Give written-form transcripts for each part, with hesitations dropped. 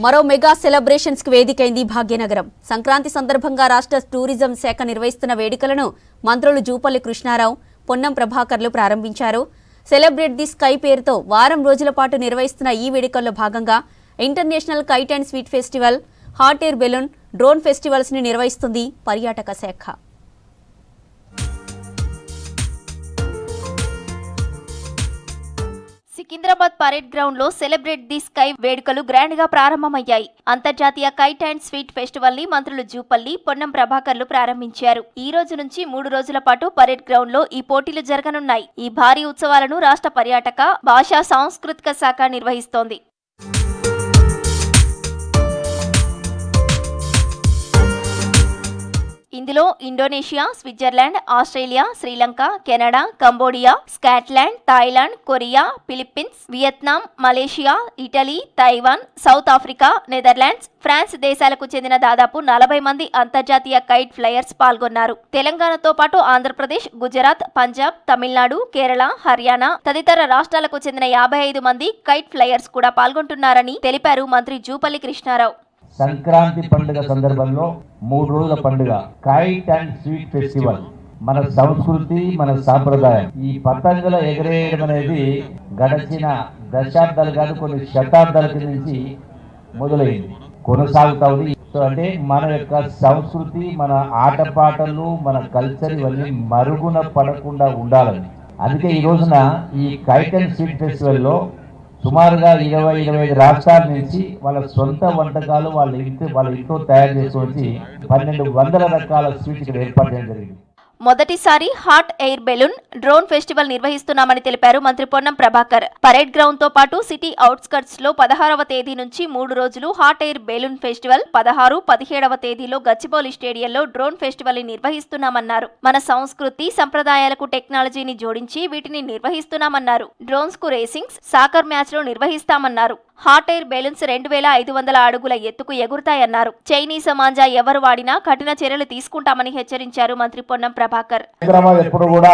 మరో mega celebrations కి వేదికైంది భాగ్యనగరం. సంక్రాంతి సందర్భంగా రాష్ట్ర టూరిజం శాఖ నిర్వహిస్తున్న వేడుకలను మంత్రులు జూపల్లి కృష్ణారావు, పొన్నం ప్రభాకర్లు ప్రారంభించారు. సెలబ్రేట్ ది స్కై పేరుతో వారం రోజుల పాటు నిర్వహిస్తున్న ఈ వేడుకల్లో భాగంగా international kite and sweet festival, hot air balloon, drone festivals ని నిర్వహిస్తుంది పర్యాటక శాఖ. సికింద్రాబాద్ పరేడ్ గ్రౌండ్ లో సెలబ్రేట్ ది స్కై వేడుకలు గ్రాండ్ గా ప్రారంభమయ్యాయి. అంతర్జాతీయ కైట్ అండ్ స్వీట్ ఫెస్టివల్ ని మంత్రులు జూపల్లి, పొన్నం ప్రభాకర్లు ప్రారంభించారు. ఈ రోజు నుంచి 3 రోజుల పాటు పరేడ్ గ్రౌండ్ లో ఈ పోటీలు జరగనున్నాయి. ఈ భారీ ఉత్సవాలను రాష్ట్ర పర్యాటక, భాషా సాంస్కృతిక శాఖ నిర్వహిస్తోంది. ఇందులో Indonesia, Switzerland, Australia, Sri Lanka, Canada, Cambodia, Scotland, Thailand, Korea, Philippines, Vietnam, Malaysia, Italy, Taiwan, South Africa, Netherlands, France దేశాలకు చెందిన దాదాపు 40 మంది అంతర్జాతీయ కైట్ ఫ్లయర్స్ పాల్గొన్నారు. తెలంగాణతో పాటు ఆంధ్రప్రదేశ్, గుజరాత్, పంజాబ్, తమిళనాడు, కేరళ, హర్యానా తదితర రాష్ట్రాలకు చెందిన 55 మంది కైట్ ఫ్లయర్స్ కూడా పాల్గొంటున్నారని తెలిపారు మంత్రి జూపల్లి కృష్ణారావు. సంక్రాంతి పండుగ సందర్భంలో 3 రోజుల పండుగ కైట్ అండ్ స్వీట్ ఫెస్టివల్ మన సంస్కృతి, మన సాంప్రదాయం. ఈ పతంగుల ఎగరేయడం అనేది గడిచిన దశాబ్దాలు కాదు, కొన్ని శతాబ్దాల నుంచి మొదలైంది, కొనసాగుతా ఉంది. సో అంటే మన యొక్క సంస్కృతి, మన ఆటపాటలు, మన కల్చర్ ఇవన్నీ మరుగున పడకుండా ఉండాలని. అందుకే ఈ రోజున ఈ కైట్ అండ్ స్వీట్ ఫెస్టివల్లో సుమారుగా 20-25 రాష్ట్రాల నుంచి వాళ్ళ సొంత వంటకాలు వాళ్ళ ఇంట్లో తయారు చేసుకొచ్చి 1200 రకాల స్వీట్స్ ఇక్కడ ఏర్పాటు చేయడం జరిగింది. మొదటిసారి hot air balloon, drone festival నిర్వహిస్తున్నామని తెలిపారు మంత్రి పొన్నం ప్రభాకర్. పరేడ్ గ్రౌండ్ తో పాటు సిటీ అవుట్స్కర్ట్స్ లో 16వ తేదీ నుంచి 3 రోజులు హాట్ ఎయిర్ బెలూన్ ఫెస్టివల్, 16, 17వ తేదీలో గచ్చిబౌలి స్టేడియంలో డ్రోన్ ఫెస్టివల్ ని నిర్వహిస్తున్నామన్నారు. మన సంస్కృతి సంప్రదాయాలకు టెక్నాలజీని జోడించి వీటిని నిర్వహిస్తున్నామన్నారు. డ్రోన్స్ కు రేసింగ్స్, సాకర్ మ్యాచ్ లో నిర్వహిస్తామన్నారు. హాట్ ఎయిర్ బెలూన్స్ 2500 అడుగుల ఎత్తుకు ఎగురుతాయన్నారు. చైనీస్ మాంజా ఎవరు వాడినా కఠిన చర్యలు తీసుకుంటామని హెచ్చరించారు మంత్రి పొన్నం ప్రభాకర్. హైదరాబాద్ ఎప్పుడు కూడా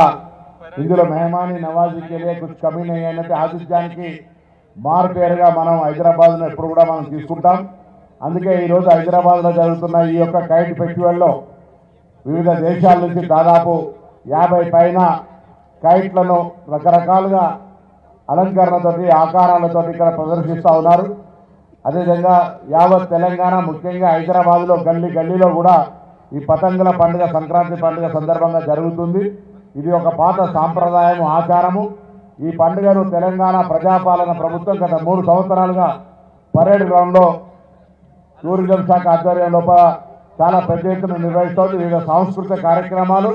ఇందులో మెహమానీ నవాజీకి కుछ కమీ नहीं అన్నట్టు ఆతిథ్యానికి మారుపేరుగా మనం హైదరాబాద్ ను ఎప్పుడు కూడా మనం తీసుకుంటాం. అందుకే ఈరోజు హైదరాబాద్ లో జరుగుతున్న ఈ యొక్క కైట్ ఫెస్టివల్లో వివిధ దేశాల నుంచి దాదాపు 50 పైన కైట్లను రకరకాలుగా అలంకరణతోటి, ఆకారాలతో ఇక్కడ ప్రదర్శిస్తూ ఉన్నారు. అదేవిధంగా యావత్ తెలంగాణ, ముఖ్యంగా హైదరాబాద్లో గల్లీలో కూడా ఈ పతంగుల పండుగ, సంక్రాంతి పండుగ సందర్భంగా జరుగుతుంది. ఇది ఒక పాత సాంప్రదాయం, ఆచారము. ఈ పండుగను తెలంగాణ ప్రజాపాలన ప్రభుత్వం గత 3 సంవత్సరాలుగా పరేడ్ గ్రౌండ్లో టూరిజం శాఖ ఆధ్వర్యం లోపల చాలా పెద్ద ఎత్తున నిర్వహిస్తోంది. వివిధ సాంస్కృతిక కార్యక్రమాలు,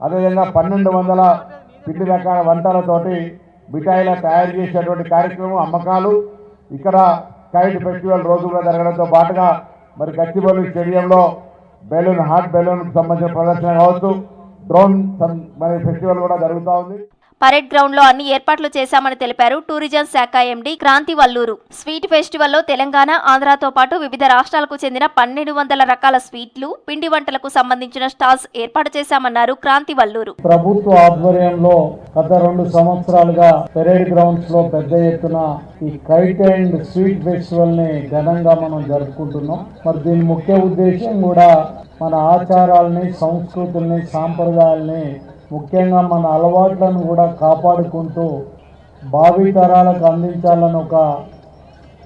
అదేవిధంగా 1200 పిండి రకాల వంటలతోటి మిఠాయిల తయారు చేసేటువంటి కార్యక్రమం, అమ్మకాలు ఇక్కడ కైట్ ఫెస్టివల్ రోజు కూడా జరగడంతో పాటుగా మరి గచ్చిబౌలి స్టేడియంలో బెలూన్, హాట్ బెలూన్ సంబంధించిన ప్రదర్శన కావచ్చు, డ్రోన్ మరి ఫెస్టివల్ కూడా జరుగుతూ ఉంది. పరేడ్ గ్రౌండ్ లో అన్ని ఏర్పాట్లు చేశామని తెలిపారు టూరిజం శాఖ ఎండీ క్రాంతి వల్లూరు. స్వీట్ ఫెస్టివల్లో తెలంగాణ, ఆంధ్రాతో పాటు వివిధ రాష్ట్రాలకు చెందిన 1200 రకాల స్వీట్లు, పిండి వంటలకు సంబంధించిన స్టాల్స్ ఏర్పాటు చేశామన్నారు క్రాంతి వల్లూరు. ప్రభుత్వ ఆధ్వర్యంలో గత 2 సంవత్సరాలుగా పరేడ్ గ్రౌండ్స్ లో పెద్ద ఎత్తున ఈ కైట్ అండ్ స్వీట్ ఫెస్టివల్ ని ఘనంగా మనం జరుపుకుంటున్నాం. మరి దీని ముఖ్య ఉద్దేశం కూడా మన ఆచారాలని, సంస్కృతుల్ని, సాంప్రదాయాల్ని, ముఖ్యంగా మన అలవాట్లను కూడా కాపాడుకుంటూ భావితరాలకు అందించాలని ఒక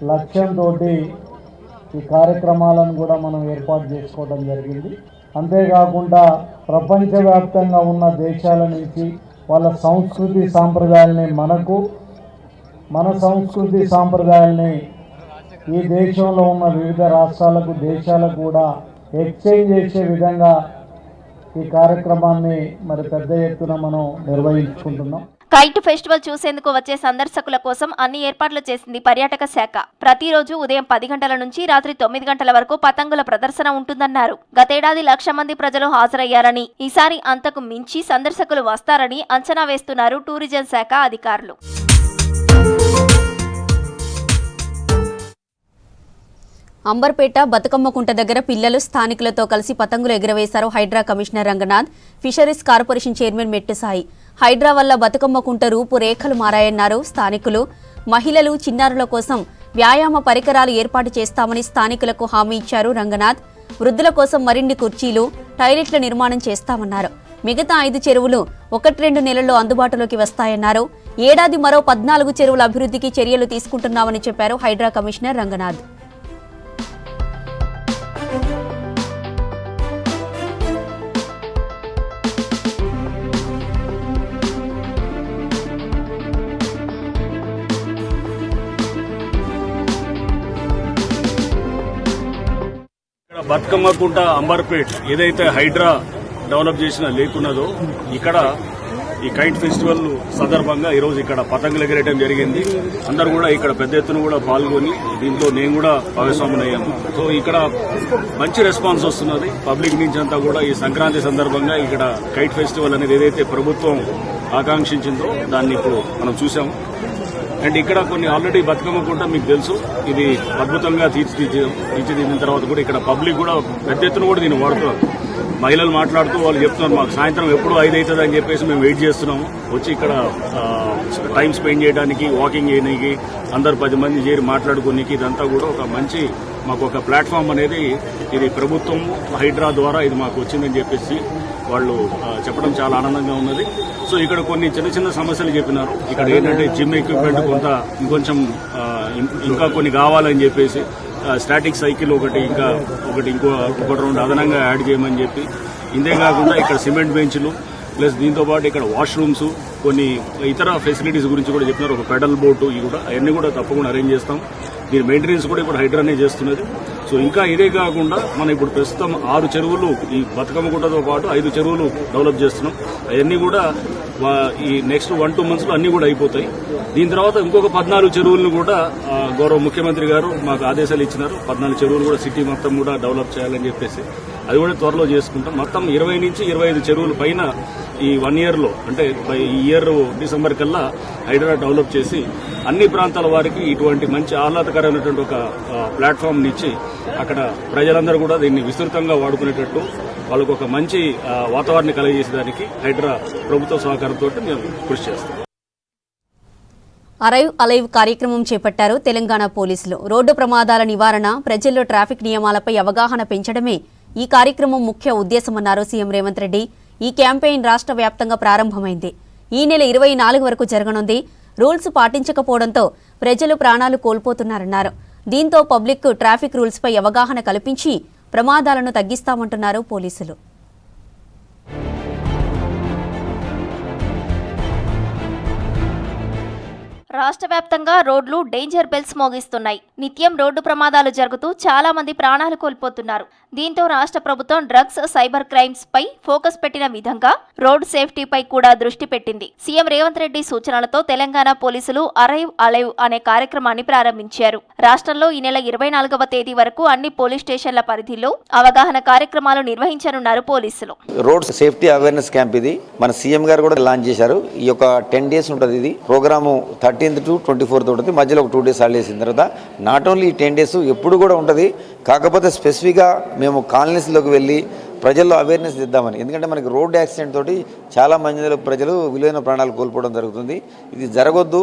లక్ష్యంతో ఈ కార్యక్రమాలను కూడా మనం ఏర్పాటు చేసుకోవడం జరిగింది. అంతేకాకుండా ప్రపంచవ్యాప్తంగా ఉన్న దేశాల నుంచి వాళ్ళ సంస్కృతి సాంప్రదాయాల్ని మన సంస్కృతి సాంప్రదాయాల్ని ఈ దేశంలో ఉన్న వివిధ రాష్ట్రాలకు, దేశాలకు కూడా ఎక్స్చేంజ్ చేసే విధంగా ఈ కార్యక్రమాన్ని మరి పెద్ద ఎత్తున మనం నిర్వహించుకుంటున్నాం. కైట్ ఫెస్టివల్ చూసేందుకు వచ్చే సందర్శకుల కోసం అన్ని ఏర్పాట్లు చేసింది పర్యాటక శాఖ. ప్రతిరోజు ఉదయం 10 గంటల నుంచి రాత్రి 9 గంటల వరకు పతంగుల ప్రదర్శన ఉంటుందన్నారు. గతేడాది 1,00,000 మంది ప్రజలు హాజరయ్యారని, ఈసారి అంతకు మించి సందర్శకులు వస్తారని అంచనా వేస్తున్నారు టూరిజం శాఖ అధికారులు. అంబర్పేట బతుకమ్మ కుంట దగ్గర పిల్లలు స్థానికులతో కలిసి పతంగులు ఎగురవేశారు Hydraa commissioner Ranganath, fisheries corporation chairman Mettusai. Hydraa వల్ల బతుకమ్మ కుంట రూపురేఖలు మారాయన్నారు స్థానికులు. మహిళలు, చిన్నారుల కోసం వ్యాయామ పరికరాలు ఏర్పాటు చేస్తామని స్థానికులకు హామీ ఇచ్చారు రంగనాథ్. వృద్ధుల కోసం మరిన్ని కుర్చీలు, టాయిలెట్ల నిర్మాణం చేస్తామన్నారు. మిగతా 5 చెరువులు 1-2 నెలల్లో అందుబాటులోకి వస్తాయన్నారు. ఏడాది మరో 14 చెరువుల అభివృద్ధికి చర్యలు తీసుకుంటున్నామని చెప్పారు హైడ్రా కమిషనర్ రంగనాథ్. బతుకమ్మ కుంట అంబర్పేట్ ఏదైతే హైడ్రా డెవలప్ చేసిన లేకున్నదో ఇక్కడ ఈ కైట్ ఫెస్టివల్ సందర్భంగా ఈరోజు ఇక్కడ పతంగులు ఎగరేయడం జరిగింది. అందరూ కూడా ఇక్కడ పెద్ద ఎత్తున కూడా పాల్గొని దీంట్లో నేను కూడా భాగస్వాములు అయ్యాను. సో ఇక్కడ మంచి రెస్పాన్స్ వస్తున్నది పబ్లిక్ నుంచి అంతా కూడా. ఈ సంక్రాంతి సందర్భంగా ఇక్కడ కైట్ ఫెస్టివల్ అనేది ఏదైతే ప్రభుత్వం ఆకాంక్షించిందో దాన్ని ఇప్పుడు మనం చూసాం. అండ్ ఇక్కడ కొన్ని ఆల్రెడీ బతుకమ్మ కుంట మీకు తెలుసు, ఇది అద్భుతంగా తీర్చిదిద్దిన తర్వాత కూడా ఇక్కడ పబ్లిక్ కూడా పెద్ద ఎత్తున కూడా దీన్ని వాడుతున్నారు. మహిళలు మాట్లాడుతూ వాళ్ళు చెప్తున్నారు, మాకు సాయంత్రం ఎప్పుడు 5 అవుతుంది అని చెప్పేసి మేము వెయిట్ చేస్తున్నాము. వచ్చి ఇక్కడ టైం స్పెండ్ చేయడానికి, వాకింగ్ చేయడానికి, అందరు 10 మంది చేరి మాట్లాడుకోనికి ఇదంతా కూడా ఒక మంచి మాకు ఒక ప్లాట్ఫామ్ అనేది ఇది ప్రభుత్వం హైడ్రా ద్వారా ఇది మాకు వచ్చిందని చెప్పేసి వాళ్ళు చెప్పడం చాలా ఆనందంగా ఉన్నది. సో ఇక్కడ కొన్ని చిన్న చిన్న సమస్యలు చెప్పినారు. ఇక్కడ ఏంటంటే జిమ్ ఎక్విప్మెంట్ ఇంకొంచెం ఇంకా కొన్ని కావాలని చెప్పేసి స్టాటిక్ సైకిల్ ఇంకో 2 అదనంగా యాడ్ చేయమని చెప్పి, ఇంతే కాకుండా ఇక్కడ సిమెంట్ బెంచ్లు ప్లస్ దీంతో పాటు ఇక్కడ వాష్రూమ్స్, కొన్ని ఇతర ఫెసిలిటీస్ గురించి కూడా చెప్పినారు. ఒక పెడల్ బోటు ఇవి కూడా అవన్నీ కూడా తప్పకుండా అరేంజ్ చేస్తాం. దీని మెయింటెనెన్స్ కూడా ఇప్పుడు హైడ్రానే చేస్తున్నది. సో ఇంకా ఇదే కాకుండా మనం ఇప్పుడు ప్రస్తుతం 6 చెరువులు ఈ బతుకమ్మ గుట్టతో పాటు 5 చెరువులు డెవలప్ చేస్తున్నాం. అవన్నీ కూడా ఈ నెక్స్ట్ 1-2 months లో అన్ని కూడా అయిపోతాయి. దీని తర్వాత ఇంకొక 14 చెరువులను కూడా గౌరవ ముఖ్యమంత్రి గారు మాకు ఆదేశాలు ఇచ్చినారు. 14 చెరువులు కూడా సిటీ మొత్తం కూడా డెవలప్ చేయాలని చెప్పేసి అది కూడా త్వరలో చేసుకుంటాం. మొత్తం 20 నుంచి 25 చెరువుల పైన ఈ 1 year లో, అంటే ఈ ఇయర్ డిసెంబర్ కల్లా హైడ్రా డెవలప్ చేసి అన్ని ప్రాంతాల వారికి ఇటువంటి మంచి ఆహ్లాదకరమైనటువంటి ఒక ప్లాట్ఫామ్ ఇచ్చి అక్కడ ప్రజలందరూ కూడా దీన్ని విస్తృతంగా వాడుకునేటట్టు వాళ్ళకు ఒక మంచి వాతావరణం కలిగజేసేదానికి హైడ్రా ప్రభుత్వ సహకారంతో మేము కృషి చేస్తాం. అరైవ్ అలైవ్ కార్యక్రమం చేపట్టారు తెలంగాణ పోలీసులు. రోడ్డు ప్రమాదాల నివారణ, ప్రజల్లో ట్రాఫిక్ నియమాలపై అవగాహన పెంచడమే ఈ కార్యక్రమం ముఖ్య ఉద్దేశమన్నారు సీఎం రేవంత్ రెడ్డి. ఈ క్యాంపెయిన్ రాష్ట్ర వ్యాప్తంగా ప్రారంభమైంది. ఈ నెల 24 వరకు జరగనుంది. రూల్స్ పాటించకపోవడంతో ప్రజలు ప్రాణాలు కోల్పోతున్నారన్నారు. దీంతో పబ్లిక్ ట్రాఫిక్ రూల్స్పై అవగాహన కల్పించి ప్రమాదాలను తగ్గిస్తామంటున్నారు పోలీసులు. రాష్ట్ర వ్యాప్తంగా రోడ్లు డేంజర్ బెల్స్ మోగిస్తున్నాయి. నిత్యం రోడ్డు ప్రమాదాలు జరుగుతూ చాలా మంది ప్రాణాలు కోల్పోతున్నారు. దీంతో రాష్ట్ర ప్రభుత్వం డ్రగ్స్, సైబర్ క్రైమ్స్ పై ఫోకస్ పెట్టిన విధంగా రోడ్ సేఫ్టీపై కూడా దృష్టి పెట్టింది. సీఎం రేవంత్ రెడ్డి సూచనలతో తెలంగాణ పోలీసులు అరైవ్ అలైవ్ అనే కార్యక్రమాన్ని ప్రారంభించారు. రాష్ట్రంలో ఈ నెల 24వ తేదీ వరకు అన్ని పోలీస్ స్టేషన్ల పరిధిలో అవగాహన కార్యక్రమాలు నిర్వహించనున్నారు పోలీసులు. రోడ్ సేఫ్టీ అవేర్నెస్ క్యాంప్ ఇది మన సీఎం గారు కూడా లాంచ్ చేశారు. ఈ యొక్క 10 days ఉంటుంది. ఇది ప్రోగ్రాము 13th to 24th ఉంటుంది. మధ్యలో ఒక 2 days హాలిడేస్ అయిన తర్వాత నాట్ ఓన్లీ 10 days ఎప్పుడు కూడా ఉంటుంది. కాకపోతే స్పెసిఫిక్గా మేము కాలనీస్లోకి వెళ్ళి ప్రజల్లో అవేర్నెస్ ఇద్దామని. ఎందుకంటే మనకి రోడ్ యాక్సిడెంట్ తోటి చాలా మంది ప్రజలు విలువైన ప్రాణాలు కోల్పోవడం జరుగుతుంది. ఇది జరగొద్దు,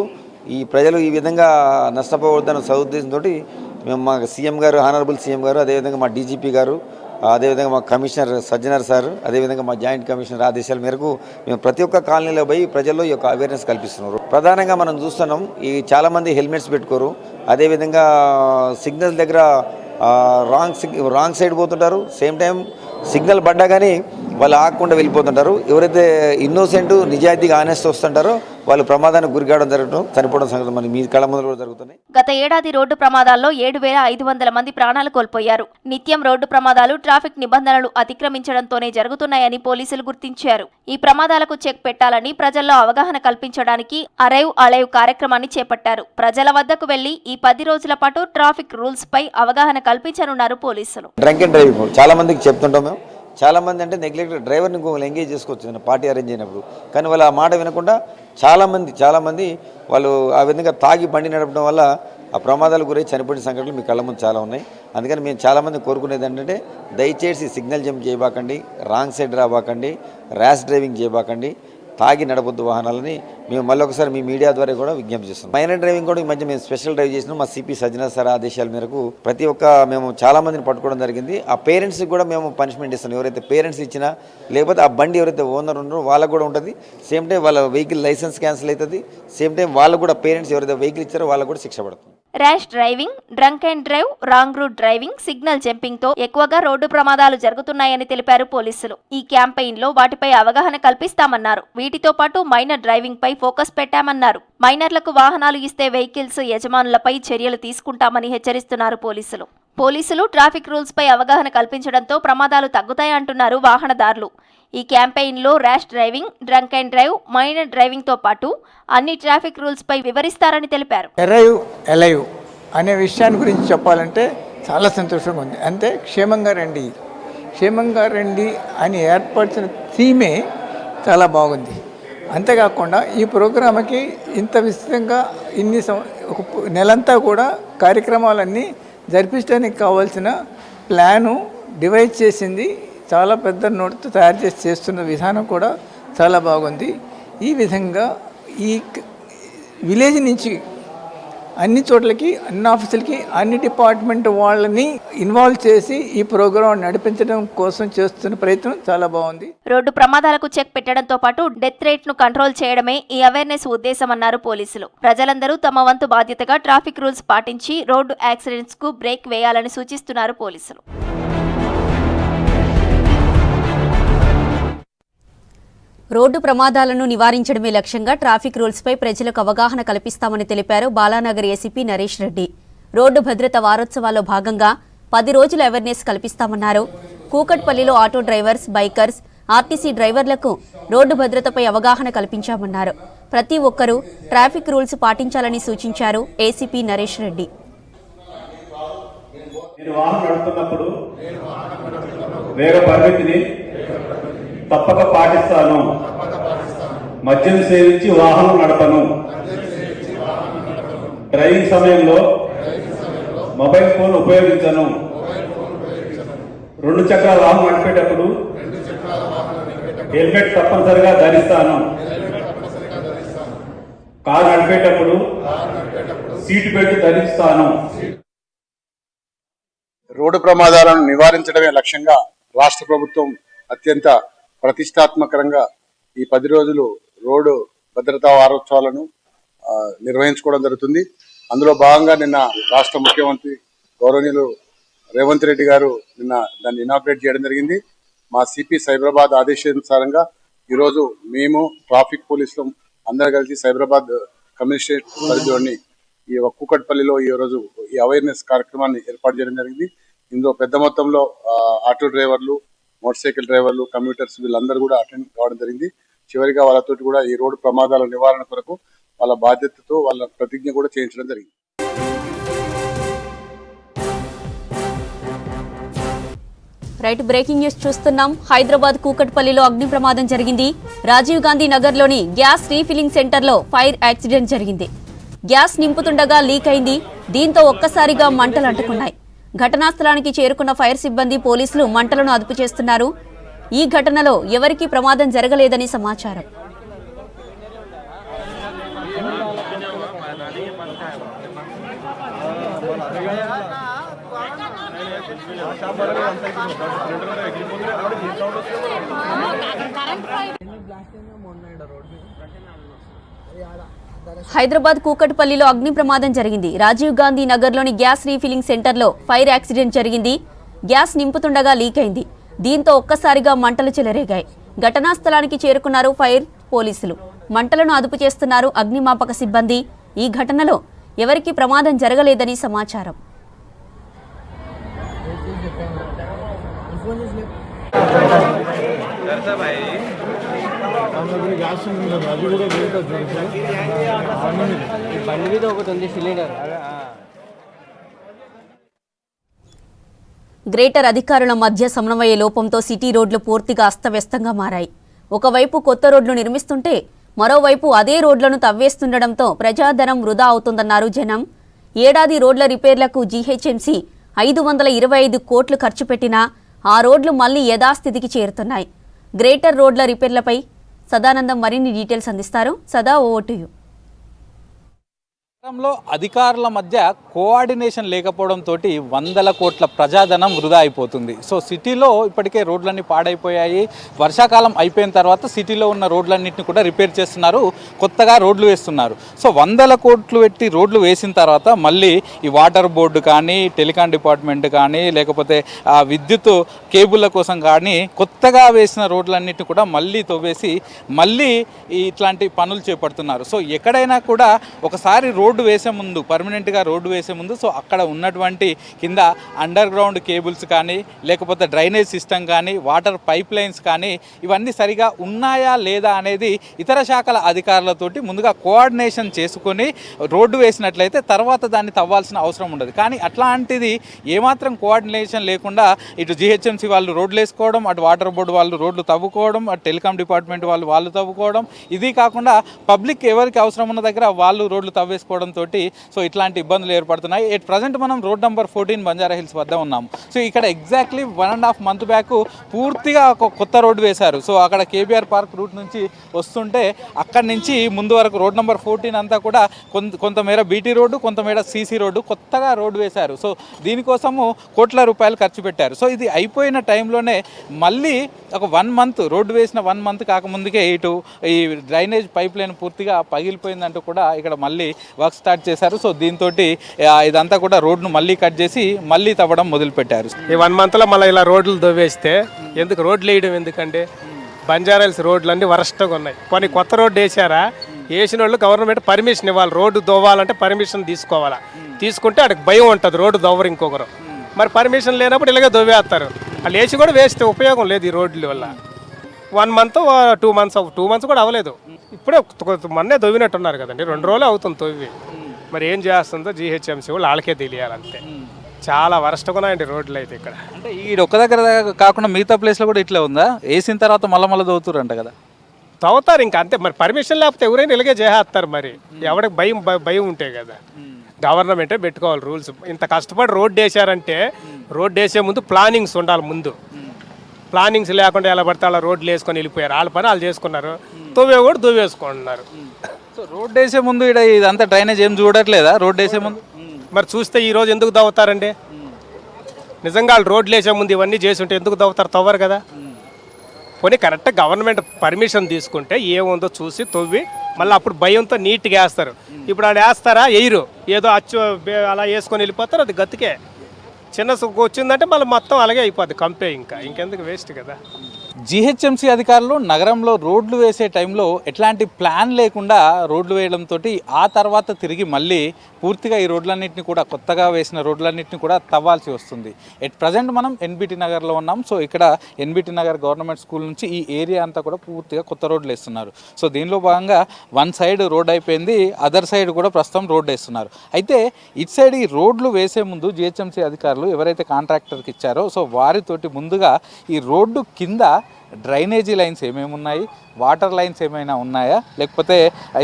ఈ ప్రజలు ఈ విధంగా నష్టపోవద్దన్న సదుద్దేశంతో మేము మా సీఎం గారు, హానరబుల్ సీఎం గారు, అదేవిధంగా మా డీజీపీ గారు, అదేవిధంగా మా కమిషనర్ సజ్జనర్ సార్, అదేవిధంగా మా జాయింట్ కమిషనర్ ఆదేశాల మేరకు మేము ప్రతి ఒక్క కాలనీలో పోయి ప్రజల్లో ఈ యొక్క అవేర్నెస్ కల్పిస్తున్నారు. ప్రధానంగా మనం చూస్తున్నాం, ఈ చాలామంది హెల్మెట్స్ పెట్టుకోరు. అదేవిధంగా సిగ్నల్ దగ్గర రాంగ్ సైడ్ పోతుంటారు. సేమ్ టైం సిగ్నల్ పడ్డా కానీ వాళ్ళు ఆగకుండా వెళ్ళిపోతుంటారు. ఎవరైతే ఇన్నోసెంట్, నిజాయితీగా ఆనెస్ట్ వస్తుంటారో వాళ్ళు ప్రమాదానికి గురికావడం జరగడం, చనిపోవడం సంగతి మన మీ కళ్ళ ముందు కూడా జరుగుతున్నాయి. గత ఏడాది రోడ్డు ప్రమాదాల్లో 7,500 మంది ప్రాణాలు కోల్పోయారు. నిత్యం రోడ్డు ప్రమాదాలు ట్రాఫిక్ నిబంధనలు అతిక్రమించడంతోనే జరుగుతున్నాయని పోలీసులు గుర్తించారు. ఈ ప్రమాదాలకు చెక్ పెట్టాలని ప్రజల్లో అవగాహన కల్పించడానికి అరైవ్ అలైవ్ కార్యక్రమాన్ని చేపట్టారు. ప్రజల వద్దకు వెళ్లి ఈ 10 రోజుల పాటు ట్రాఫిక్ రూల్స్ పై అవగాహన కల్పించనున్నారు పోలీసులు. డ్రంక్ అండ్ డ్రైవింగ్ చాలా మందికి చెప్తుంటాం మేము. చాలా మంది అంటే నెగ్లెక్ట్ డ్రైవర్ని ఇంకొకరు ఎంగేజ్ చేసుకోవచ్చు పార్టీ అరేంజ్ అయినప్పుడు. కానీ వాళ్ళు ఆ మాట వినకుండా చాలామంది వాళ్ళు ఆ విధంగా తాగి బండి నడపడం వల్ల ఆ ప్రమాదాలు గురై చనిపోయిన సంఘటనలు మీ కళ్ళ ముందు చాలా ఉన్నాయి. అందుకని మేము చాలామంది కోరుకునేది ఏంటంటే దయచేసి సిగ్నల్ జంప్ చేయబాకండి, రాంగ్ సైడ్ రాబాకండి, ర్యాష్ డ్రైవింగ్ చేయబాకండి. తాగి నడపొద్దు వాహనాలని మేము మళ్ళీ ఒకసారి మీ మీడియా ద్వారా కూడా విజ్ఞప్తి చేస్తున్నాం. మైనర్ డ్రైవింగ్ కూడా ఈ మధ్య మేము స్పెషల్ డ్రైవ్ చేసినాం. మా సిపి సజ్జనా సార్ ఆదేశాల మేరకు ప్రతి ఒక్క మేము చాలా మందిని పట్టుకోవడం జరిగింది. ఆ పేరెంట్స్కి కూడా మేము పనిష్మెంట్ ఇస్తున్నాం. ఎవరైతే పేరెంట్స్ ఇచ్చినా లేకపోతే ఆ బండి ఎవరైతే ఓనర్ ఉన్నారో వాళ్ళకు కూడా ఉంటుంది. సేమ్ టైం వాళ్ళ వెహికల్ లైసెన్స్ క్యాన్సిల్ అవుతుంది. సేమ్ టైం వాళ్ళకు కూడా పేరెంట్స్ ఎవరైతే వెహికల్ ఇచ్చారో వాళ్ళకు కూడా శిక్ష పడుతుంది. Rash driving, drunk and drive, wrong route driving, signal jumping తో ఎక్కువగా రోడ్డు ప్రమాదాలు జరుగుతున్నాయని తెలిపారు పోలీసులు. ఈ క్యాంపెయిన్ లో వాటిపై అవగాహన కల్పిస్తామన్నారు. వీటితో పాటు మైనర్ డ్రైవింగ్ పై ఫోకస్ పెట్టామన్నారు. మైనర్లకు వాహనాలు ఇస్తే వెహికల్స్ యజమానులపై చర్యలు తీసుకుంటామని హెచ్చరిస్తున్నారు పోలీసులు ట్రాఫిక్ రూల్స్ పై అవగాహన కల్పించడంతో ప్రమాదాలు తగ్గుతాయంటున్నారు వాహనదారులు. ఈ క్యాంపెయిన్లో rash driving, drunk and drive, minor డ్రైవింగ్తో పాటు అన్ని ట్రాఫిక్ రూల్స్పై వివరిస్తారని తెలిపారు. ఎలైవ్ అనే విషయాన్ని గురించి చెప్పాలంటే చాలా సంతోషంగా ఉంది. అంతే క్షేమంగా రండి అని ఏర్పరిచిన థీమే చాలా బాగుంది. అంతేకాకుండా ఈ ప్రోగ్రామ్కి ఇంత విస్తృతంగా ఒక నెలంతా కూడా కార్యక్రమాలన్నీ జరిపించడానికి కావాల్సిన ప్లాను డివైడ్ చేసింది. చాలా పెద్ద నోట్తో తయారు చేస్తున్న విధానం కూడా చాలా బాగుంది. ఈ విధంగా ఈ విలేజ్ నుంచి అన్ని చోట్లకి, అన్ని ఆఫీసులకి, అన్ని డిపార్ట్మెంట్ వాళ్ళని ఇన్వాల్వ్ చేసి ఈ ప్రోగ్రాం నడిపించడం కోసం చేస్తున్న ప్రయత్నం చాలా బాగుంది. రోడ్డు ప్రమాదాలకు చెక్ పెట్టడంతో పాటు డెత్ రేట్ ను కంట్రోల్ చేయడమే ఈ అవేర్నెస్ ఉద్దేశమన్నారు పోలీసులు. ప్రజలందరూ తమ వంతు బాధ్యతగా ట్రాఫిక్ రూల్స్ పాటించి రోడ్డు యాక్సిడెంట్స్ కు బ్రేక్ వేయాలని సూచిస్తున్నారు పోలీసులు. రోడ్డు ప్రమాదాలను నివారించడమే లక్ష్యంగా ట్రాఫిక్ రూల్స్పై ప్రజలకు అవగాహన కల్పిస్తామని తెలిపారు బాలానగర్ ఏసీపీ నరేష్ రెడ్డి. రోడ్డు భద్రత వారోత్సవాల్లో భాగంగా 10 రోజుల అవేర్నెస్ కల్పిస్తామన్నారు. కూకట్పల్లిలో ఆటో డ్రైవర్స్, బైకర్స్, ఆర్టీసీ డ్రైవర్లకు రోడ్డు భద్రతపై అవగాహన కల్పించామన్నారు. ప్రతి ఒక్కరూ ట్రాఫిక్ రూల్స్ పాటించాలని సూచించారు ఏసీపీ నరేష్ రెడ్డి. తప్పక పాటిస్తాను. మద్యం సేవించి వాహనం నడపను. డ్రైవింగ్ సమయంలో మొబైల్ ఫోన్ ఉపయోగించను. 2 చక్రాల వాహనం నడిపేటప్పుడు హెల్మెట్ తప్పనిసరిగా ధరిస్తాను. కారు నడిపేటప్పుడు సీట్ బెల్ట్ ధరిస్తాను. రోడ్డు ప్రమాదాలను నివారించడమే లక్ష్యంగా రాష్ట్ర ప్రభుత్వం అత్యంత ప్రతిష్టాత్మకంగా ఈ 10 రోజులు రోడ్డు భద్రతా వారోత్సవాలను నిర్వహించుకోవడం జరుగుతుంది. అందులో భాగంగా నిన్న రాష్ట్ర ముఖ్యమంత్రి గౌరవనీయులు రేవంత్ రెడ్డి గారు నిన్న దాన్ని ఇనాగ్రేట్ చేయడం జరిగింది. మా సిపి సైబరాబాద్ ఆదేశానుసారంగా ఈరోజు మేము ట్రాఫిక్ పోలీసులు అందరూ కలిసి సైబరాబాద్ కమిషనరేట్ పరిధిలోని ఈ కూకట్పల్లిలో ఈరోజు ఈ అవేర్నెస్ కార్యక్రమాన్ని ఏర్పాటు చేయడం జరిగింది. ఇందులో పెద్ద మొత్తంలో ఆటో డ్రైవర్లు, మోటార్ సైకిల్ డ్రైవర్లు, కమ్యూటర్స్ వీళ్ళందరూ కూడా అటెండ్ కావడం జరిగింది. చివరిగా వాళ్ళతోటి కూడా ఈ రోడ్డు ప్రమాదాల నివారణ కొరకు వాళ్ళ బాధ్యతతో వాళ్ళ ప్రతిజ్ఞ కూడా చేయించడం జరిగింది. రైట్, బ్రేకింగ్ న్యూస్ చూస్తున్నాం. హైదరాబాద్ కూకట్పల్లిలో అగ్ని ప్రమాదం జరిగింది. రాజీవ్ గాంధీ నగర్లోని గ్యాస్ రీఫిల్లింగ్ సెంటర్లో ఫైర్ యాక్సిడెంట్ జరిగింది. గ్యాస్ నింపుతుండగా లీక్ అయింది. దీంతో ఒక్కసారిగా మంటలు అంటుకున్నాయి. ఘటనా స్థలానికి చేరుకున్న ఫైర్ సిబ్బంది, పోలీసులు మంటలను అదుపు చేస్తున్నారు. ఈ ఘటనలో ఎవరికీ ప్రమాదం జరగలేదని సమాచారం. హైదరాబాద్ కూకట్పల్లిలో అగ్ని ప్రమాదం జరిగింది. రాజీవ్ గాంధీ నగర్లోని గ్యాస్ రీఫిల్లింగ్ సెంటర్లో ఫైర్ యాక్సిడెంట్ జరిగింది. గ్యాస్ నింపుతుండగా లీక్ అయింది. దీంతో ఒక్కసారిగా మంటలు చెలరేగాయి. ఘటనా స్థలానికి చేరుకున్నారు ఫైర్, పోలీసులు మంటలను అదుపు చేస్తున్నారు అగ్నిమాపక సిబ్బంది. ఈ ఘటనలో ఎవరికీ ప్రమాదం జరగలేదని సమాచారం. గ్రేటర్ అధికారుల మధ్య సమన్వయ లోపంతో సిటీ రోడ్లు పూర్తిగా అస్తవ్యస్తంగా మారాయి. ఒకవైపు కొత్త రోడ్లు నిర్మిస్తుంటే మరోవైపు అదే రోడ్లను తవ్వేస్తుండటంతో ప్రజాధనం వృధా అవుతుందన్నారు జనం. ఏడాది రోడ్ల రిపేర్లకు జీహెచ్ఎంసీ 525 కోట్లు ఖర్చు పెట్టినా ఆ రోడ్లు మళ్లీ యథాస్థితికి చేరుతున్నాయి. గ్రేటర్ రోడ్ల రిపేర్లపై సదానందం మరిన్ని డీటెయిల్స్ అందిస్తారు. సదా, ఓవర్ టు యు. నగరంలో అధికారుల మధ్య కోఆర్డినేషన్ లేకపోవడంతో వందల కోట్ల ప్రజాధనం వృధా అయిపోతుంది. సో సిటీలో ఇప్పటికే రోడ్లన్నీ పాడైపోయాయి. వర్షాకాలం అయిపోయిన తర్వాత సిటీలో ఉన్న రోడ్లన్నింటినీ కూడా రిపేర్ చేస్తున్నారు, కొత్తగా రోడ్లు వేస్తున్నారు. సో వందల కోట్లు పెట్టి రోడ్లు వేసిన తర్వాత మళ్ళీ ఈ వాటర్ బోర్డు కానీ, టెలికాం డిపార్ట్మెంట్ కానీ, లేకపోతే విద్యుత్ కేబుల్ల కోసం కానీ కొత్తగా వేసిన రోడ్లన్నింటినీ కూడా మళ్ళీ తవ్వేసి మళ్ళీ ఇట్లాంటి పనులు చేపడుతున్నారు. సో ఎక్కడైనా కూడా ఒకసారి రోడ్డు వేసే ముందు, పర్మనెంట్గా రోడ్డు వేసే ముందు, సో అక్కడ ఉన్నటువంటి కింద అండర్ గ్రౌండ్ కేబుల్స్ కానీ, లేకపోతే డ్రైనేజ్ సిస్టమ్ కానీ, వాటర్ పైప్ లైన్స్ కానీ ఇవన్నీ సరిగా ఉన్నాయా లేదా అనేది ఇతర శాఖల అధికారులతోటి ముందుగా కోఆర్డినేషన్ చేసుకొని రోడ్డు వేసినట్లయితే తర్వాత దాన్ని తవ్వాల్సిన అవసరం ఉండదు. కానీ అట్లాంటిది ఏమాత్రం కోఆర్డినేషన్ లేకుండా ఇటు జిహెచ్ఎంసీ వాళ్ళు రోడ్లు వేసుకోవడం, అటు వాటర్ బోర్డు వాళ్ళు రోడ్లు తవ్వుకోవడం, అటు టెలికాం డిపార్ట్మెంట్ వాళ్ళు తవ్వుకోవడం, ఇది కాకుండా పబ్లిక్ ఎవరికి అవసరం ఉన్న దగ్గర వాళ్ళు రోడ్లు తవ్వేసుకోవడం తోటి సో ఇట్లాంటి ఇబ్బందులు ఏర్పడుతున్నాయి. ఎట్ ప్రజెంట్ మనం రోడ్ నెంబర్ 14 బంజారా హిల్స్ వద్ద ఉన్నాము. సో ఇక్కడ ఎగ్జాక్ట్లీ 1.5 month బ్యాక్ పూర్తిగా ఒక కొత్త రోడ్డు వేశారు. సో అక్కడ కేబీఆర్ పార్క్ రూట్ నుంచి వస్తుంటే అక్కడి నుంచి ముందు వరకు రోడ్ నెంబర్ 14 అంతా కూడా కొంతమేర బీటీ రోడ్డు, కొంతమేర సీసీ రోడ్డు కొత్తగా రోడ్డు వేశారు. సో దీనికోసము కోట్ల రూపాయలు ఖర్చు పెట్టారు. సో ఇది అయిపోయిన టైంలోనే మళ్ళీ ఒక 1 month రోడ్డు వేసిన 1 month కాకముందుకే ఇటు ఈ డ్రైనేజ్ పైప్ లైన్ పూర్తిగా పగిలిపోయిందంటూ కూడా ఇక్కడ మళ్ళీ వర్క్ స్టార్ట్ చేశారు. సో దీంతో ఇదంతా కూడా రోడ్ను మళ్ళీ కట్ చేసి మళ్ళీ తవ్వడం మొదలుపెట్టారు. ఈ 1 monthలో మళ్ళీ ఇలా రోడ్లు దవ్వేస్తే ఎందుకు రోడ్లు వేయడం ఎందుకంటే బంజారా హిల్స్ రోడ్లు అన్నీ వరస్ట్గా ఉన్నాయి. కొన్ని కొత్త రోడ్డు వేసారా, వేసిన వాళ్ళు గవర్నమెంట్ పర్మిషన్ ఇవ్వాలి. రోడ్డు దవ్వాలంటే పర్మిషన్ తీసుకోవాలా, తీసుకుంటే అక్కడికి భయం ఉంటుంది రోడ్డు దవ్వరు ఇంకొకరు. మరి పర్మిషన్ లేనప్పుడు ఇలాగే దవ్వేస్తారు. వాళ్ళు వేసి కూడా వేస్తే ఉపయోగం లేదు ఈ రోడ్ల వల్ల. 1 month 2 months కూడా అవ్వలేదు. ఇప్పుడే మొన్నే దవ్వినట్టున్నారు కదండి, 2 రోజులు అవుతుంది తవ్వి. మరి ఏం చేస్తుందో జిహెచ్ఎంసీ వాళ్ళు వాళ్ళకే తెలియాలంతే. చాలా వరస్ట్గా ఉన్నాయండి రోడ్లు అయితే ఇక్కడ. అంటే ఈ ఒక్క దగ్గర కాకుండా మిగతా ప్లేస్లో కూడా ఇట్లా ఉందా? వేసిన తర్వాత మళ్ళీ దవ్వుతారంట కదా? తవ్వుతారు ఇంకా అంతే. మరి పర్మిషన్ లేకపోతే ఎవరైనా ఇలాగే చేస్తారు. మరి ఎవరికి భయం ఉంటే కదా. గవర్నమెంటే పెట్టుకోవాలి రూల్స్. ఇంత కష్టపడి రోడ్డు వేసారంటే రోడ్డు వేసే ముందు ప్లానింగ్స్ ఉండాలి. ముందు ప్లానింగ్స్ లేకుండా ఎలా పడితే అలా రోడ్లు వేసుకొని వెళ్ళిపోయారు. వాళ్ళ పని వాళ్ళు చేసుకున్నారు, తవ్వే కూడా దువ్వేసుకుంటున్నారు. సో రోడ్డు వేసే ముందు ఇదంతా డ్రైనేజ్ ఏం చూడట్లేదా? రోడ్డు వేసే ముందు మరి చూస్తే ఈరోజు ఎందుకు దవ్వుతారండి? నిజంగా వాళ్ళు రోడ్లు వేసే ముందు ఇవన్నీ చేసి ఉంటే ఎందుకు దవ్వుతారు? తవ్వరు కదా. పోనీ కరెక్ట్గా గవర్నమెంట్ పర్మిషన్ తీసుకుంటే ఏముందో చూసి తవ్వి మళ్ళీ అప్పుడు భయంతో నీట్గా వేస్తారు. ఇప్పుడు వాళ్ళు వేస్తారా? వేయరు, ఏదో అచ్చు అలా వేసుకొని వెళ్ళిపోతారు. అది గతికే. చిన్న వచ్చిందంటే మళ్ళీ మొత్తం అలాగే అయిపోద్ది కంపే. ఇంకెందుకు వేస్ట్ కదా. జిహెచ్ఎంసీ అధికారులు నగరంలో రోడ్లు వేసే టైంలో ఎట్లాంటి ప్లాన్ లేకుండా రోడ్లు వేయడంతో ఆ తర్వాత తిరిగి మళ్ళీ పూర్తిగా ఈ రోడ్లన్నింటినీ కూడా కొత్తగా వేసిన రోడ్లన్నింటినీ కూడా తవ్వాల్సి వస్తుంది. ఎట్ ప్రజెంట్ మనం ఎన్బిటి నగర్లో ఉన్నాం. సో ఇక్కడ ఎన్బిటి నగర్ గవర్నమెంట్ స్కూల్ నుంచి ఈ ఏరియా అంతా కూడా పూర్తిగా కొత్త రోడ్లు వేస్తున్నారు. సో దీనిలో భాగంగా 1 side రోడ్ అయిపోయింది, అదర్ సైడ్ కూడా ప్రస్తుతం రోడ్డు వేస్తున్నారు. అయితే ఇటు సైడ్ ఈ రోడ్లు వేసే ముందు జిహెచ్ఎంసీ అధికారులు ఎవరైతే కాంట్రాక్టర్కి ఇచ్చారో సో వారితోటి ముందుగా ఈ రోడ్డు కింద డ్రైనేజీ లైన్స్ ఏమేమి ఉన్నాయి, వాటర్ లైన్స్ ఏమైనా ఉన్నాయా, లేకపోతే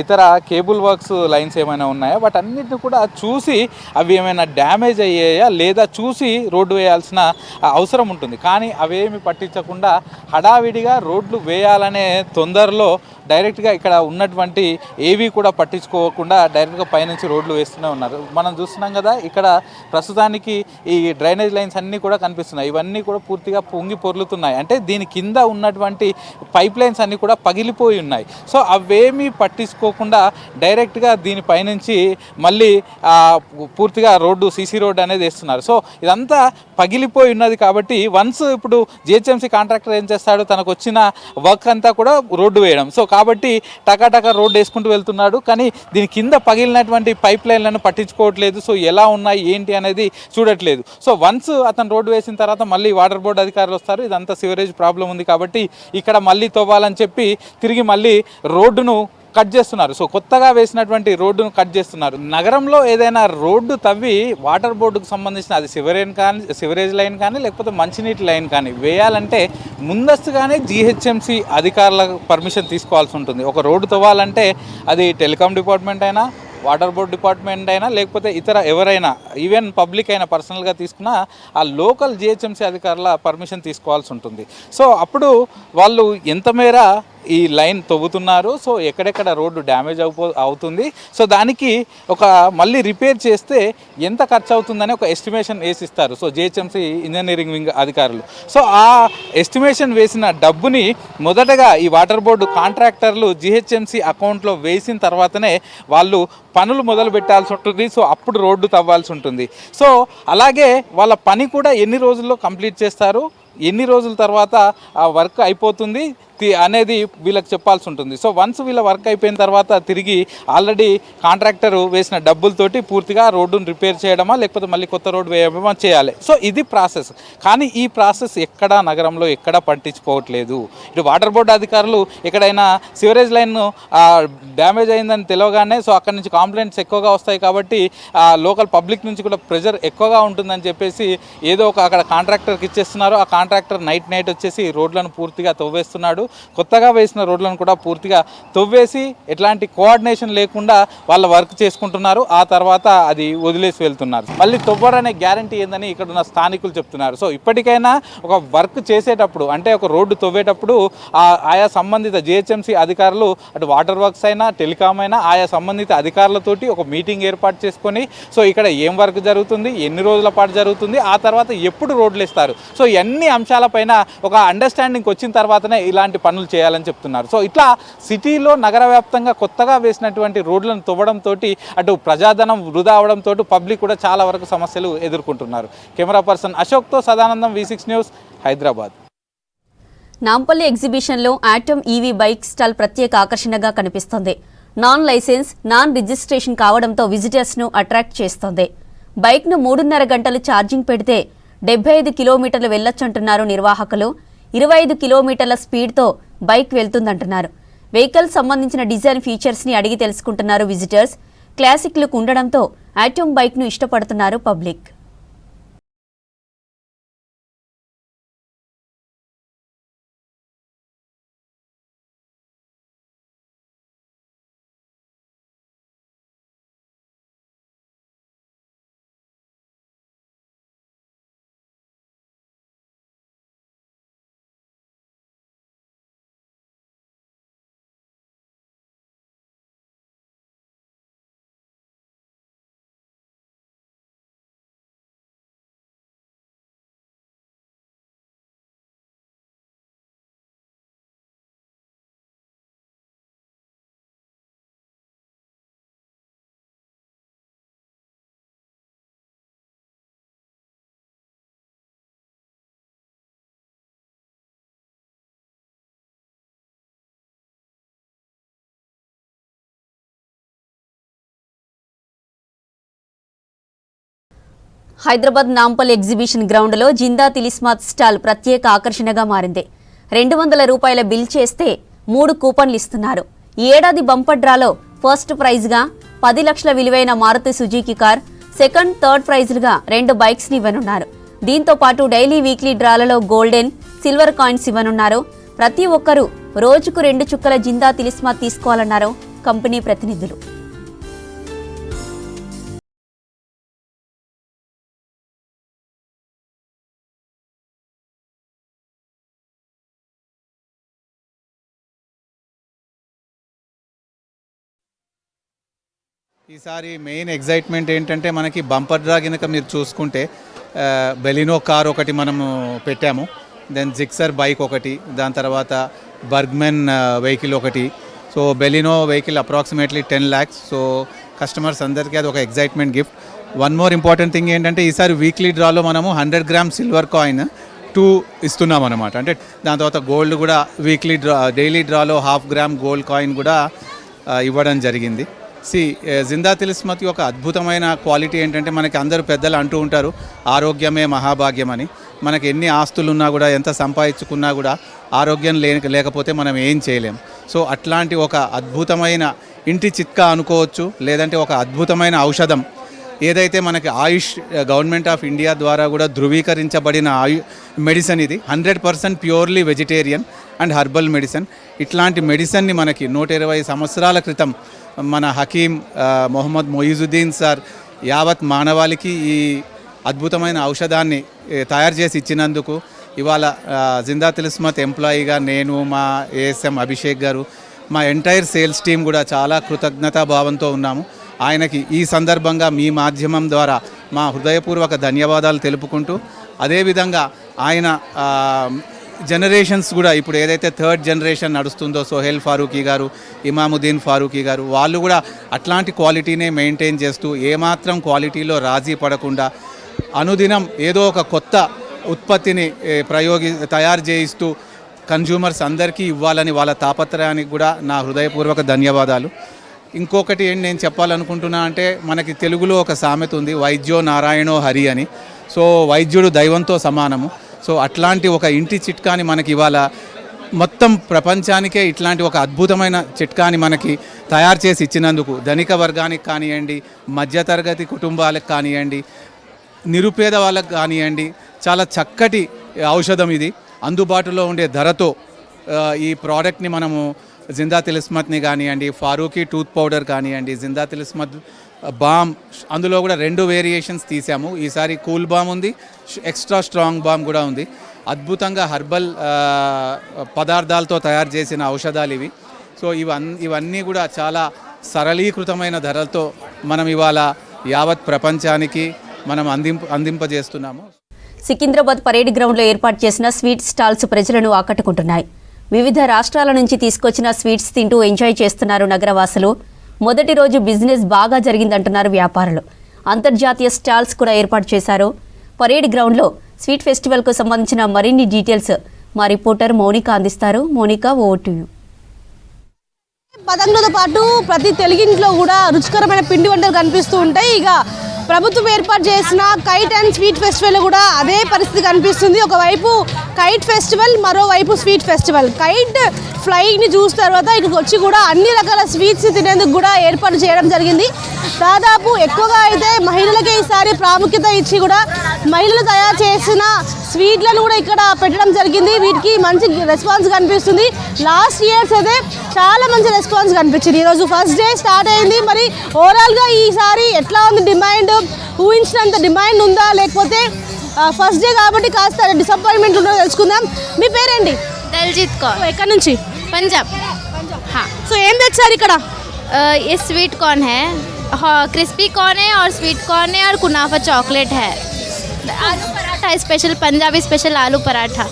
ఇతర కేబుల్ వర్క్స్ లైన్స్ ఏమైనా ఉన్నాయా, వాటన్నిటిని కూడా చూసి అవి ఏమైనా డ్యామేజ్ అయ్యాయా లేదా చూసి రోడ్డు వేయాల్సిన అవసరం ఉంటుంది. కానీ అవేమి పట్టించకుండా హడావిడిగా రోడ్లు వేయాలనే తొందరలో డైరెక్ట్గా ఇక్కడ ఉన్నటువంటి ఏవి కూడా పట్టించుకోకుండా డైరెక్ట్గా పైనుంచి రోడ్లు వేస్తూనే ఉన్నారు. మనం చూస్తున్నాం కదా, ఇక్కడ ప్రస్తుతానికి ఈ డ్రైనేజ్ లైన్స్ అన్నీ కూడా కనిపిస్తున్నాయి. ఇవన్నీ కూడా పూర్తిగా పొంగి పొర్లుతున్నాయి. అంటే దీని కింద ఉన్నటువంటి పైప్ లైన్స్ అన్నీ కూడా పగిలిపోయి ఉన్నాయి. సో అవేమీ పట్టించుకోకుండా డైరెక్ట్గా దీనిపైనుంచి మళ్ళీ పూర్తిగా రోడ్డు సీసీ రోడ్డు అనేది వేస్తున్నారు. సో ఇదంతా పగిలిపోయి ఉన్నది కాబట్టి వన్స్ ఇప్పుడు జిహెచ్ఎంసీ కాంట్రాక్టర్ ఏం చేస్తాడు, తనకు వచ్చిన వర్క్ అంతా కూడా రోడ్డు వేయడం. సో కాబట్టి టకాటకా రోడ్డు వేసుకుంటూ వెళ్తున్నాడు. కానీ దీని కింద పగిలినటువంటి పైప్ లైన్లను పట్టించుకోవట్లేదు. సో ఎలా ఉన్నాయి ఏంటి అనేది చూడట్లేదు. సో వన్స్ అతను రోడ్డు వేసిన తర్వాత మళ్ళీ వాటర్ బోర్డు అధికారులు వస్తారు. ఇదంతా సివరేజ్ ప్రాబ్లం ఉంది కాబట్టి ఇక్కడ మళ్ళీ తవ్వాలని చెప్పి తిరిగి మళ్ళీ రోడ్డును కట్ చేస్తున్నారు. సో కొత్తగా వేసినటువంటి రోడ్డును కట్ చేస్తున్నారు. నగరంలో ఏదైనా రోడ్డు తవ్వి వాటర్ బోర్డుకు సంబంధించిన అది సివరేజ్ లైన్ కానీ లేకపోతే మంచినీటి లైన్ కానీ వేయాలంటే ముందస్తుగానే జిహెచ్ఎంసీ అధికారుల పర్మిషన్ తీసుకోవాల్సి ఉంటుంది. ఒక రోడ్డు తవ్వాలంటే అది టెలికాం డిపార్ట్మెంట్ అయినా, వాటర్ బోర్డ్ డిపార్ట్మెంట్ అయినా, లేకపోతే ఇతర ఎవరైనా ఈవెన్ పబ్లిక్ అయినా పర్సనల్గా తీసుకున్న ఆ లోకల్ జిహెచ్ఎంసీ అధికారుల పర్మిషన్ తీసుకోవాల్సి ఉంటుంది. సో అప్పుడు వాళ్ళు ఎంత మేర ఈ లైన్ తవ్వుతున్నారు. సో ఎక్కడెక్కడ రోడ్డు డ్యామేజ్ అవుతుంది, సో దానికి ఒక మళ్ళీ రిపేర్ చేస్తే ఎంత ఖర్చు అవుతుందని ఒక ఎస్టిమేషన్ వేసిస్తారు. సో జిహెచ్ఎంసీ ఇంజనీరింగ్ వింగ్ అధికారులు. సో ఆ ఎస్టిమేషన్ వేసిన డబ్బుని మొదటగా ఈ వాటర్ బోర్డు కాంట్రాక్టర్లు జిహెచ్ఎంసీ అకౌంట్లో వేసిన తర్వాతనే వాళ్ళు పనులు మొదలు పెట్టాల్సి ఉంటుంది. సో అప్పుడు రోడ్డు తవ్వాల్సి ఉంటుంది. సో అలాగే వాళ్ళ పని కూడా ఎన్ని రోజుల్లో కంప్లీట్ చేస్తారు, ఎన్ని రోజుల తర్వాత ఆ వర్క్ అయిపోతుంది అనేది వీళ్ళకి చెప్పాల్సి ఉంటుంది. సో వన్స్ వీళ్ళ వర్క్ అయిపోయిన తర్వాత తిరిగి ఆల్రెడీ కాంట్రాక్టర్ వేసిన డబ్బులతోటి పూర్తిగా రోడ్డును రిపేర్ చేయడమా లేకపోతే మళ్ళీ కొత్త రోడ్డు వేయడమా చేయాలి. సో ఇది ప్రాసెస్. కానీ ఈ ప్రాసెస్ ఎక్కడా నగరంలో ఎక్కడా పట్టించుకోవట్లేదు. ఇటు వాటర్ బోర్డు అధికారులు ఎక్కడైనా సివరేజ్ లైన్ డ్యామేజ్ అయిందని తెలియగానే సో అక్కడి నుంచి కంప్లైంట్స్ ఎక్కువగా వస్తాయి కాబట్టి లోకల్ పబ్లిక్ నుంచి కూడా ప్రెజర్ ఎక్కువగా ఉంటుందని చెప్పేసి ఏదో ఒక అక్కడ కాంట్రాక్టర్కి ఇచ్చేస్తున్నారు. ఆ కాంట్రాక్టర్ నైట్ వచ్చేసి రోడ్లను పూర్తిగా తవ్వేస్తున్నాడు. కొత్తగా వేసిన రోడ్లను కూడా పూర్తిగా తవ్వేసి ఎట్లాంటి కోఆర్డినేషన్ లేకుండా వాళ్ళ వర్క్ చేసుకుంటున్నారు. ఆ తర్వాత అది వదిలేసి వెళ్తున్నారు. మళ్ళీ తవ్వరనే గ్యారంటీ ఏందని ఇక్కడ ఉన్న స్థానికులు చెప్తున్నారు. సో ఇప్పటికైనా ఒక వర్క్ చేసేటప్పుడు అంటే ఒక రోడ్డు తవ్వేటప్పుడు ఆయా సంబంధిత జిహెచ్ఎంసీ అధికారులు అటు వాటర్ వర్క్స్ అయినా టెలికామ్ అయినా ఆయా సంబంధిత అధికారులతోటి ఒక మీటింగ్ ఏర్పాటు చేసుకొని సో ఇక్కడ ఏం వర్క్ జరుగుతుంది, ఎన్ని రోజుల పాటు జరుగుతుంది, ఆ తర్వాత ఎప్పుడు రోడ్లు ఇస్తారు, సో అన్ని అంశాలపైన ఒక అండర్స్టాండింగ్ వచ్చిన తర్వాతనే ఇలాంటి పనులు చేయాలని చెప్తున్నారు. సో ఇట్లా సిటీలో నగర వ్యాప్తంగా కొత్తగా వేసినటువంటి రోడ్లను తవ్వడంతో అటు ప్రజాధనం వృధా అవడంతో పబ్లిక్ కూడా చాలా వరకు సమస్యలు ఎదుర్కొంటున్నారు. కెమెరా పర్సన్ అశోక్తో సదానందం, V6 న్యూస్, హైదరాబాద్. నాంపల్లి ఎగ్జిబిషన్లో ఆటమ్ ఈవీ బైక్ స్టాల్ ప్రత్యేక ఆకర్షణగా కనిపిస్తోంది. నాన్ లైసెన్స్, నాన్ రిజిస్ట్రేషన్ కావడంతో విజిటర్స్ను అట్రాక్ట్ చేస్తోంది. బైక్ను 3.5 గంటలు ఛార్జింగ్ పెడితే 75 కిలోమీటర్లు వెళ్లొచ్చంటున్నారు నిర్వాహకులు. 25 కిలోమీటర్ల స్పీడ్తో బైక్ వెళ్తుందంటున్నారు. వెహికల్ సంబంధించిన డిజైన్ ఫీచర్స్ని అడిగి తెలుసుకుంటున్నారు విజిటర్స్. క్లాసిక్ లుక్ ఉండడంతో ఆటమ్ బైక్ను ఇష్టపడుతున్నారు పబ్లిక్. హైదరాబాద్ నాంపల్లి ఎగ్జిబిషన్ గ్రౌండ్లో జిందా తిలిస్మాత్ స్టాల్ ప్రత్యేక ఆకర్షణగా మారింది. 200 రూపాయల బిల్ చేస్తే 3 కూపన్లు ఇస్తున్నారు. ఈ ఏడాది బంపర్ డ్రాలో ఫస్ట్ ప్రైజ్గా 10 లక్షల విలువైన Maruti Suzuki car, second, third ప్రైజులుగా 2 బైక్స్ని ఇవ్వనున్నారు. దీంతో పాటు డైలీ, వీక్లీ డ్రాలలో గోల్డెన్, సిల్వర్ కాయిన్స్ ఇవ్వనున్నారు. ప్రతి ఒక్కరూ రోజుకు 2 చుక్కల జిందా తిలిస్మాత్ తీసుకోవాలన్నారు కంపెనీ ప్రతినిధులు. ఈసారి మెయిన్ ఎగ్జైట్మెంట్ ఏంటంటే మనకి బంపర్ డ్రా కనుక మీరు చూసుకుంటే బెలినో కార్ ఒకటి మనము పెట్టాము, దెన్ జిక్సర్ బైక్ ఒకటి, దాని తర్వాత బర్గ్మెన్ వెహికల్ ఒకటి. So Baleno vehicle approximately 10 lakhs. So customers అందరికీ అది ఒక excitement gift. One more important thing ఏంటంటే ఈసారి వీక్లీ డ్రాలో మనము 100 grams సిల్వర్ కాయిన్ 2 ఇస్తున్నాం అనమాట. అంటే దాని తర్వాత గోల్డ్ కూడా వీక్లీ డ్రా, డైలీ డ్రాలో 1/2 gram గోల్డ్ కాయిన్ కూడా ఇవ్వడం జరిగింది. జిందా తిలిస్మాత్ ఒక అద్భుతమైన క్వాలిటీ ఏంటంటే మనకి అందరూ పెద్దలు అంటూ ఉంటారు ఆరోగ్యమే మహాభాగ్యం అని. మనకి ఎన్ని ఆస్తులు ఉన్నా కూడా, ఎంత సంపాదించుకున్నా కూడా ఆరోగ్యం లేకపోతే మనం ఏం చేయలేం. సో అట్లాంటి ఒక అద్భుతమైన ఇంటి చిట్కా అనుకోవచ్చు, లేదంటే ఒక అద్భుతమైన ఔషధం ఏదైతే మనకి ఆయుష్ గవర్నమెంట్ ఆఫ్ ఇండియా ద్వారా కూడా ధృవీకరించబడిన మెడిసిన్ ఇది. 100% purely vegetarian and herbal medicine. ఇట్లాంటి మెడిసిన్ని మనకి 120 సంవత్సరాల క్రితం మన హకీం మొహమ్మద్ మొయిజుద్దీన్ సార్ యావత్ మానవాళికి ఈ అద్భుతమైన ఔషధాన్ని తయారు చేసి ఇచ్చినందుకు ఇవాళ జిందా తిలిస్మత్ ఎంప్లాయీగా నేను, మా ఏఎస్ఎం అభిషేక్ గారు, మా ఎంటైర్ సేల్స్ టీం కూడా చాలా కృతజ్ఞతా భావంతో ఉన్నాము. ఆయనకి ఈ సందర్భంగా మీ మాధ్యమం ద్వారా మా హృదయపూర్వక ధన్యవాదాలు తెలుపుకుంటూ, అదేవిధంగా ఆయన జనరేషన్స్ కూడా ఇప్పుడు ఏదైతే థర్డ్ జనరేషన్ నడుస్తుందో సోహెల్ ఫారూఖీ గారు, ఇమాముద్దీన్ ఫారూఖీ గారు, వాళ్ళు కూడా అట్లాంటి క్వాలిటీనే మెయింటైన్ చేస్తూ ఏమాత్రం క్వాలిటీలో రాజీ పడకుండా అనుదినం ఏదో ఒక కొత్త ఉత్పత్తిని తయారు చేయిస్తూ కన్జ్యూమర్స్ అందరికీ ఇవ్వాలని వాళ్ళ తాపత్రయానికి కూడా నా హృదయపూర్వక ధన్యవాదాలు. ఇంకొకటి ఏంటి నేను చెప్పాలనుకుంటున్నా అంటే, మనకి తెలుగులో ఒక సామెత ఉంది, వైద్యో నారాయణో హరి అని. సో వైద్యుడు దైవంతో సమానము. సో అట్లాంటి ఒక ఇంటి చిట్కాని మనకి ఇవాళ మొత్తం ప్రపంచానికే ఇట్లాంటి ఒక అద్భుతమైన చిట్కాని మనకి తయారు చేసి ఇచ్చినందుకు ధనిక వర్గానికి కానివ్వండి, మధ్యతరగతి కుటుంబాలకు కానివ్వండి, నిరుపేద వాళ్ళకు కానివ్వండి, చాలా చక్కటి ఔషధం ఇది. అందుబాటులో ఉండే ధరతో ఈ ప్రోడక్ట్ని మనము జిందా తిలిస్మత్ని కానివ్వండి, ఫారూఖీ టూత్ పౌడర్ కానివ్వండి, జిందా తిలిస్మత్ బామ్, అందులో కూడా 2 వేరియేషన్స్ తీసాము. ఈసారి కూల్ బామ్ ఉంది, ఎక్స్ట్రా స్ట్రాంగ్ బామ్ కూడా ఉంది. అద్భుతంగా హర్బల్ పదార్థాలతో తయారు చేసిన ఔషధాలు ఇవి. సో ఇవన్నీ కూడా చాలా సరళీకృతమైన ధరలతో మనం ఇవాళ యావత్ ప్రపంచానికి మనం అందింపజేస్తున్నాము. సికింద్రాబాద్ పరేడ్ గ్రౌండ్లో ఏర్పాటు చేసిన స్వీట్ స్టాల్స్ ప్రజలను ఆకట్టుకుంటున్నాయి. వివిధ రాష్ట్రాల నుంచి తీసుకొచ్చిన స్వీట్స్ తింటూ ఎంజాయ్ చేస్తున్నారు నగరవాసులు. మొదటి రోజు బిజినెస్ బాగా జరిగిందంటున్నారు వ్యాపారులు. అంతర్జాతీయ స్టాల్స్ కూడా ఏర్పాటు చేశారు. పరేడ్ గ్రౌండ్లో స్వీట్ ఫెస్టివల్కు సంబంధించిన మరిన్ని డీటెయిల్స్ మా రిపోర్టర్ మౌనిక అందిస్తారు. Mounika, over to you. పతంగులతో పాటు ప్రతి తెలుగింట్లో కూడా రుచికరమైన పిండి వంటలు కనిపిస్తూ ఉంటాయి. ఇక ప్రభుత్వం ఏర్పాటు చేసిన కైట్ అండ్ స్వీట్ ఫెస్టివల్ కూడా అదే పరిస్థితి కనిపిస్తుంది. ఒకవైపు కైట్ ఫెస్టివల్, మరోవైపు స్వీట్ ఫెస్టివల్. కైట్ ఫ్లైని చూసిన తర్వాత ఇక్కడికి వచ్చి కూడా అన్ని రకాల స్వీట్స్ తినేందుకు కూడా ఏర్పాటు చేయడం జరిగింది. దాదాపు ఎక్కువగా అయితే మహిళలకే ఈసారి ప్రాముఖ్యత ఇచ్చి కూడా మహిళలు తయారు చేసిన స్వీట్లను కూడా ఇక్కడ పెట్టడం జరిగింది. వీటికి మంచి రెస్పాన్స్ కనిపిస్తుంది. లాస్ట్ ఇయర్స్ అయితే చాలా మంచి రెస్పాన్స్ కనిపించింది. ఈరోజు ఫస్ట్ డే స్టార్ట్ అయింది. మరి ఓవరాల్గా ఈసారి ఎట్లా ఉంది డిమాండ్? ఊహించినంత డిమాండ్ ఉందా, లేకపోతే ఫస్ట్ డే కాబట్టి కాస్త డిసప్పాయింట్మెంట్ ఉందో తెలుసుకుందాం. మీ పేరేంటి? दलजीत कौर. ఎక్కడి నుంచి? पंजाब. हाँ. సో ఏం తెచ్చారు ఇక్కడ? ये स्वीट कॉर्न है, क्रिस्पी कॉर्न है और स्वीट कॉर्न है और कुनाफा चॉकलेट है. आलू पराठा स्पेशल, पंजाबी स्पेशल आलू पराठा.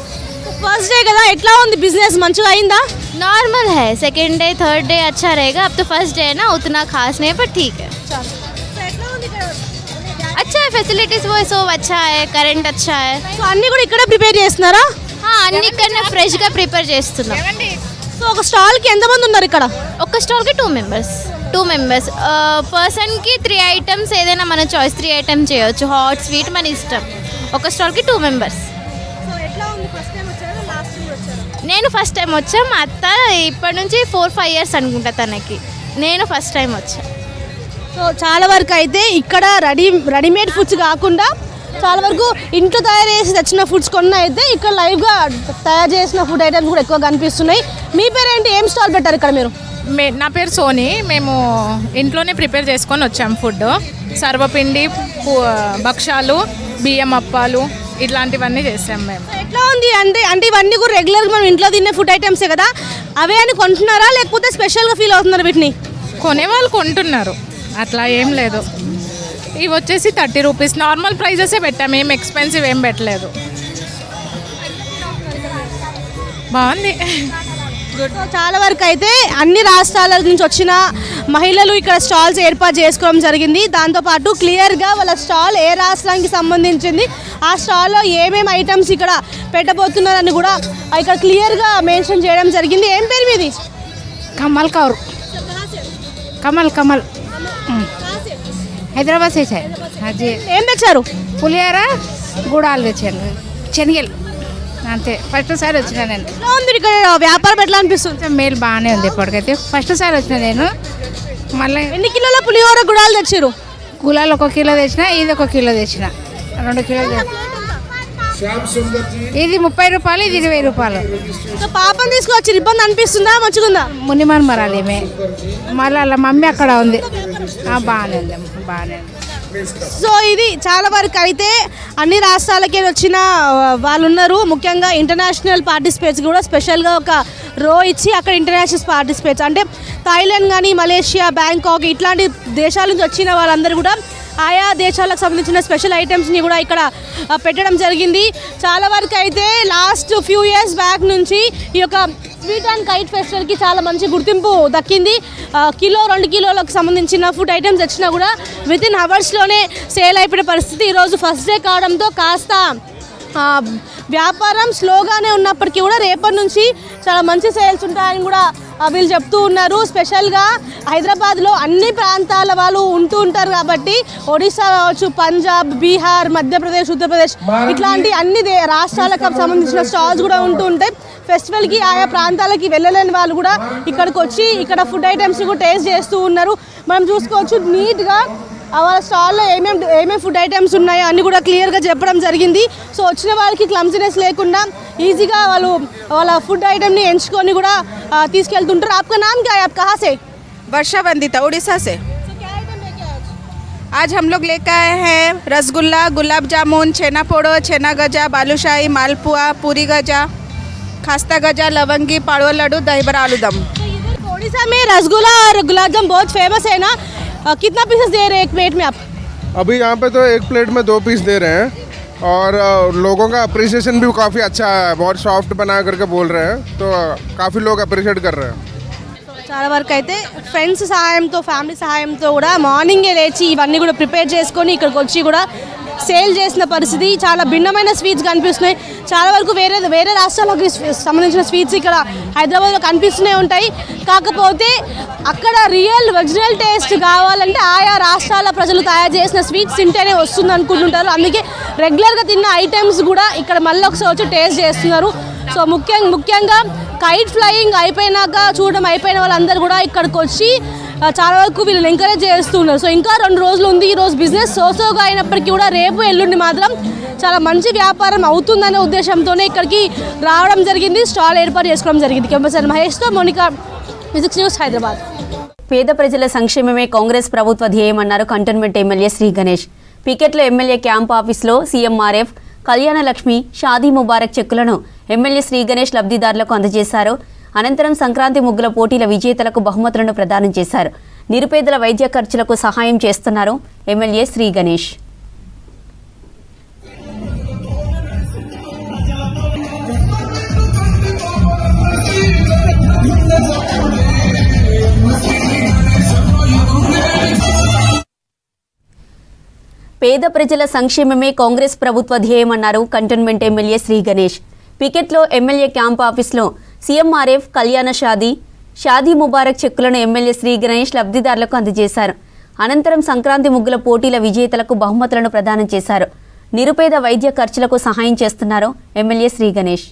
ఫస్ట్ డే కదా, ఎట్లా ఉంది బిజినెస్? మంచిగా అయిందా? नॉर्मल है. सेकेंड डे थर्ड डे अच्छा रहेगा. अब तो फर्स्ट डे है ना, उतना खास नहीं है पर ठीक है. अच्छा है, फैसिलिटीज वो सब अच्छा है, करेंट अच्छा है. సో అన్నీ కూడా ఇక్కడే ప్రిపేర్ చేస్తున్నారా? అన్ని కన్నా ఫ్రెష్గా ప్రిపేర్ చేస్తున్నాం. సో ఒక స్టాల్కి ఎంతమంది ఉన్నారు ఇక్కడ? ఒక స్టాల్కి 2 మెంబర్స్. పర్సన్కి 3 ఐటమ్స్ ఏదైనా మన చాయిస్, 3 ఐటమ్స్ చేయొచ్చు. హాట్ స్వీట్ మన ఇష్టం. ఒక స్టాల్కి 2 మెంబర్స్. నేను ఫస్ట్ టైం వచ్చా. మా అత్త ఇప్పటి నుంచి 4-5 ఇయర్స్ అనుకుంటా తనకి. నేను ఫస్ట్ టైం వచ్చా. సో చాలా వరకు అయితే ఇక్కడ రెడీమేడ్ ఫుడ్స్ కాకుండా చాలా వరకు ఇంట్లో తయారు చేసి తెచ్చిన ఫుడ్స్ కొన్ని అయితే ఇక్కడ లైవ్గా తయారు చేసిన ఫుడ్ ఐటమ్స్ కూడా ఎక్కువ కనిపిస్తున్నాయి. మీ పేరేంటి? ఏం స్టాల్ పెట్టారు ఇక్కడ మీరు? నా పేరు సోని. మేము ఇంట్లోనే ప్రిపేర్ చేసుకొని వచ్చాము ఫుడ్. సర్వపిండి, భక్షాలు, బియ్యం అప్పాలు ఇట్లాంటివన్నీ చేసాం మేము. ఎట్లా ఉంది అంటే ఇవన్నీ కూడా రెగ్యులర్గా మనం ఇంట్లో తినే ఫుడ్ ఐటమ్సే కదా, అవే అని కొంటున్నారా లేకపోతే స్పెషల్గా ఫీల్ అవుతున్నారు వీటిని? కొనేవాళ్ళు కొంటున్నారు, అట్లా ఏం లేదు. ఇవి వచ్చేసి 30 రూపీస్ నార్మల్ ప్రైజెసే పెట్టాము, ఏం ఎక్స్పెన్సివ్ ఏం పెట్టలేదు. బాగుంది. చాలా వరకు అయితే అన్ని రాష్ట్రాల నుంచి వచ్చిన మహిళలు ఇక్కడ స్టాల్స్ ఏర్పాటు చేసుకోవడం జరిగింది. దాంతోపాటు క్లియర్గా వాళ్ళ స్టాల్ ఏ రాష్ట్రానికి సంబంధించింది, ఆ స్టాల్లో ఏమేమి ఐటమ్స్ ఇక్కడ పెట్టబోతున్నారని కూడా ఇక్కడ క్లియర్గా మెన్షన్ చేయడం జరిగింది. ఏం పేరు మీది? कमल कौर. कमल హైదరాబాద్ से అది ఏం తెచ్చారు? పులిహోర, గుడాలు తెచ్చాను, శనగలు. అంతే. ఫస్ట్ సారి వచ్చినా నేను. ఎట్లా ఉంది ఇక్కడ వ్యాపారం? ఎట్లా అనిపిస్తుంది? మేలు బాగానే ఉంది ఇప్పటికైతే. ఫస్ట్ సారి వచ్చిన నేను. మళ్ళీ ఎన్ని కిలోల పులిహోర, గుడాలు తెచ్చారు? గులాలు 1 కిలో తెచ్చిన, ఇది 1 కిలో తెచ్చిన, 2 కిలోలు. ఇది 30 రూపాయలు, ఇది 20 రూపాయలు. పాపం తీసుకొచ్చి ఇబ్బంది అనిపిస్తుందా? మంచిగుందా? మునిమన్ మరాలేమే. మళ్ళీ వాళ్ళ మమ్మీ అక్కడ ఉంది. బాగానే ఉంది. సో ఇది చాలా వరకు అయితే అన్ని రాష్ట్రాలకి వచ్చిన వాళ్ళు ఉన్నారు. ముఖ్యంగా ఇంటర్నేషనల్ పార్టిసిపేట్స్ కూడా స్పెషల్గా ఒక రో ఇచ్చి అక్కడ ఇంటర్నేషనల్ పార్టిసిపేట్స్ అంటే థాయిలాండ్ కానీ మలేషియా, బ్యాంకాక్ ఇట్లాంటి దేశాల నుంచి వచ్చిన వాళ్ళందరూ కూడా ఆయా దేశాలకు సంబంధించిన స్పెషల్ ఐటమ్స్ని కూడా ఇక్కడ పెట్టడం జరిగింది. చాలా వరకు అయితే లాస్ట్ ఫ్యూ ఇయర్స్ బ్యాక్ నుంచి ఈ యొక్క స్వీట్ అండ్ కైట్ ఫెస్టివల్కి చాలా మంచి గుర్తింపు దక్కింది. కిలో 2 కిలోలకు సంబంధించిన ఫుడ్ ఐటమ్స్ వచ్చినా కూడా వితిన్ అవర్స్లోనే సేల్ అయిపోయిన పరిస్థితి. ఈరోజు ఫస్ట్ డే కావడంతో కాస్త వ్యాపారం స్లోగానే ఉన్నప్పటికీ కూడా రేపటి నుంచి చాలా మంచి సేల్స్ ఉంటాయని కూడా వీళ్ళు చెప్తూ ఉన్నారు. స్పెషల్గా హైదరాబాద్లో అన్ని ప్రాంతాల వాళ్ళు ఉంటూ ఉంటారు కాబట్టి ఒడిశా కావచ్చు, పంజాబ్, బీహార్, మధ్యప్రదేశ్, ఉత్తరప్రదేశ్ ఇట్లాంటి అన్ని రాష్ట్రాలకు సంబంధించిన స్టాల్స్ కూడా ఉంటూ ఉంటాయి. ఫెస్టివల్కి ఆయా ప్రాంతాలకి వెళ్ళలేని వాళ్ళు కూడా ఇక్కడికి వచ్చి ఇక్కడ ఫుడ్ ఐటమ్స్ని కూడా టేస్ట్ చేస్తూ ఉన్నారు. మనం చూసుకోవచ్చు నీట్గా వాళ్ళ స్టాల్లో ఏమేమి ఫుడ్ ఐటమ్స్ ఉన్నాయో అన్నీ కూడా క్లియర్గా చెప్పడం జరిగింది. సో వచ్చిన వాళ్ళకి క్లమ్సినెస్ లేకుండా ఈజీగా వాళ్ళు వాళ్ళ ఫుడ్ ఐటమ్ని ఎంచుకొని కూడా తీసుకెళ్తుంటారు. आपका नाम क्या है? आप कहाँ से? वर्षा वंदिता, उड़ीसा से। आज हम लोग लेकर आए हैं रसगुल्ला, गुलाब जामुन, छेना पोड़ो, छेना गजा, बालूशाही, मालपुआ, पूरी गजा, खास्ता गजा, लवंगी, पाड़वा लड्डू, दही बड़ा, आलू दम। उड़ीसा में रसगुल्ला और गुलाब जामुन बहुत फेमस है ना, कितना पीसेस दे रहे हैं एक प्लेट में आप? अभी यहाँ पे तो एक प्लेट में 2 पीस दे रहे हैं और लोगों का अप्रिसिएशन भी काफ़ी अच्छा है, बहुत सॉफ्ट बना करके बोल रहे हैं, तो काफ़ी लोग अप्रिशिएट कर रहे हैं. చాలా వరకు అయితే ఫ్రెండ్స్ సహాయంతో, ఫ్యామిలీ సహాయంతో కూడా మార్నింగే లేచి ఇవన్నీ కూడా ప్రిపేర్ చేసుకొని ఇక్కడికి వచ్చి కూడా సేల్ చేసిన పరిస్థితి. చాలా భిన్నమైన స్వీట్స్ కనిపిస్తున్నాయి. చాలా వరకు వేరే రాష్ట్రాలకు సంబంధించిన స్వీట్స్ ఇక్కడ హైదరాబాద్లో కనిపిస్తూనే ఉంటాయి. కాకపోతే అక్కడ ఒరిజినల్ టేస్ట్ కావాలంటే ఆయా రాష్ట్రాల ప్రజలు తయారు చేసిన స్వీట్స్ తింటేనే వస్తుంది అనుకుంటుంటారు. అందుకే రెగ్యులర్గా తిన్న ఐటమ్స్ కూడా ఇక్కడ మళ్ళీ ఒకసారి వచ్చి టేస్ట్ చేస్తున్నారు. సో ముఖ్యంగా కైట్ ఫ్లయింగ్ అయిపోయినాక చూడడం అయిపోయిన వాళ్ళందరూ కూడా ఇక్కడికి వచ్చి చాలా వరకు వీళ్ళని ఎంకరేజ్ చేస్తున్నారు. సో ఇంకా 2 రోజులు ఉంది. ఈరోజు బిజినెస్ సోసోగా అయినప్పటికీ కూడా రేపు ఎల్లుండి మాత్రం చాలా మంచి వ్యాపారం అవుతుందనే ఉద్దేశంతోనే ఇక్కడికి రావడం జరిగింది, స్టాల్ ఏర్పాటు చేసుకోవడం జరిగింది. కెంపసర్ మహేష్తో మోనికా, విజిక్స్ న్యూస్, హైదరాబాద్. పేద ప్రజల సంక్షేమమే కాంగ్రెస్ ప్రభుత్వ ధ్యేయమన్నారు కంటోన్మెంట్ ఎమ్మెల్యే శ్రీ గణేష్. పికెట్లో ఎమ్మెల్యే క్యాంప్ ఆఫీస్లో సీఎంఆర్ఎఫ్, కళ్యాణ లక్ష్మి, షాదీ ముబారక్ చెక్కులను ఎమ్మెల్యే శ్రీ గణేష్ లబ్ధిదారులకు అందజేశారు. అనంతరం సంక్రాంతి ముగ్గుల పోటీల విజేతలకు బహుమతులను ప్రదానం చేశారు. నిరుపేదల వైద్య ఖర్చులకు సహాయం చేస్తున్నారు ఎమ్మెల్యే శ్రీ గణేష్. పేద ప్రజల సంక్షేమమే కాంగ్రెస్ ప్రభుత్వ ధ్యేయమన్నారు కంటోన్మెంట్ ఎమ్మెల్యే శ్రీ గణేష్. పికెట్లో ఎమ్మెల్యే క్యాంప్ ఆఫీస్లో సీఎంఆర్ఎఫ్, కళ్యాణ షాదీ ముబారక్ చెక్కులను ఎమ్మెల్యే శ్రీ గణేష్ లబ్ధిదారులకు అందజేశారు. అనంతరం సంక్రాంతి ముగ్గుల పోటీల విజేతలకు బహుమతులను ప్రదానం చేశారు. నిరుపేద వైద్య ఖర్చులకు సహాయం చేస్తున్నారు ఎమ్మెల్యే శ్రీ గణేష్.